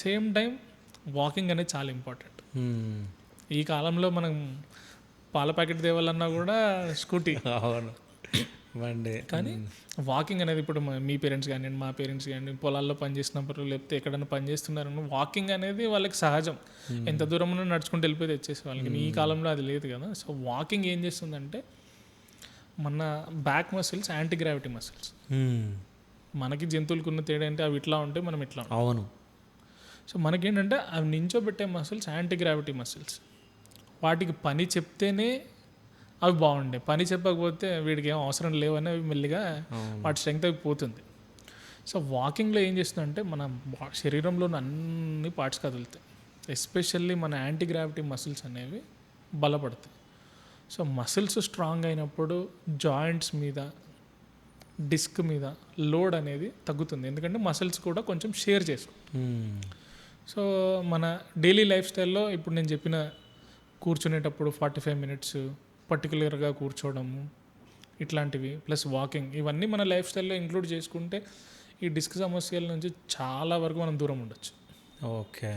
Same time walking అనేది చాలా important. ఈ కాలంలో మనం పాల ప్యాకెట్ తేవాలన్నా కూడా స్కూటీ. అవును బండి. కానీ వాకింగ్ అనేది ఇప్పుడు మీ పేరెంట్స్ కానివ్వండి, మా పేరెంట్స్ కానివ్వండి, పొలాల్లో పని చేసినప్పుడు లేకపోతే ఎక్కడైనా పని చేస్తున్నారని వాకింగ్ అనేది వాళ్ళకి సహజం. ఎంత దూరం ఉన్నా నడుచుకుంటూ వెళ్ళిపోయి తెచ్చేసే వాళ్ళకి. ఈ కాలంలో అది లేదు కదా. సో వాకింగ్ ఏం చేస్తుందంటే మన back muscles anti gravity muscles. మనకి జంతువులకు ఉన్న తేడా అంటే అవి ఇట్లా ఉంటాయి, మనం ఇట్లా ఉంటాం. అవును. సో మనకేంటంటే అవి నించోబెట్టే మసిల్స్ యాంటీ గ్రావిటీ మసిల్స్. వాటికి పని చెప్తేనే అవి బాగుండే, పని చెప్పకపోతే వీడికి ఏం అవసరం లేవని అవి మెల్లిగా వాటి స్ట్రెంగ్త్ అవి పోతుంది. సో వాకింగ్లో ఏం చేస్తుందంటే మన శరీరంలోని అన్ని పార్ట్స్ కదులుతాయి. ఎస్పెషల్లీ మన యాంటీ గ్రావిటీ మసిల్స్ అనేవి బలపడతాయి. సో మసిల్స్ స్ట్రాంగ్ అయినప్పుడు జాయింట్స్ మీద, డిస్క్ మీద లోడ్ అనేది తగ్గుతుంది. ఎందుకంటే మసిల్స్ కూడా కొంచెం షేర్ చేసుకుంటాయి. సో మన డైలీ లైఫ్ స్టైల్లో ఇప్పుడు నేను చెప్పిన కూర్చునేటప్పుడు 45 మినిట్స్ పర్టికులర్గా కూర్చోవడము, ఇట్లాంటివి ప్లస్ వాకింగ్, ఇవన్నీ మన లైఫ్ స్టైల్లో ఇంక్లూడ్ చేసుకుంటే ఈ డిస్క్ సమస్యల నుంచి చాలా వరకు మనం దూరం ఉండొచ్చు. ఓకే.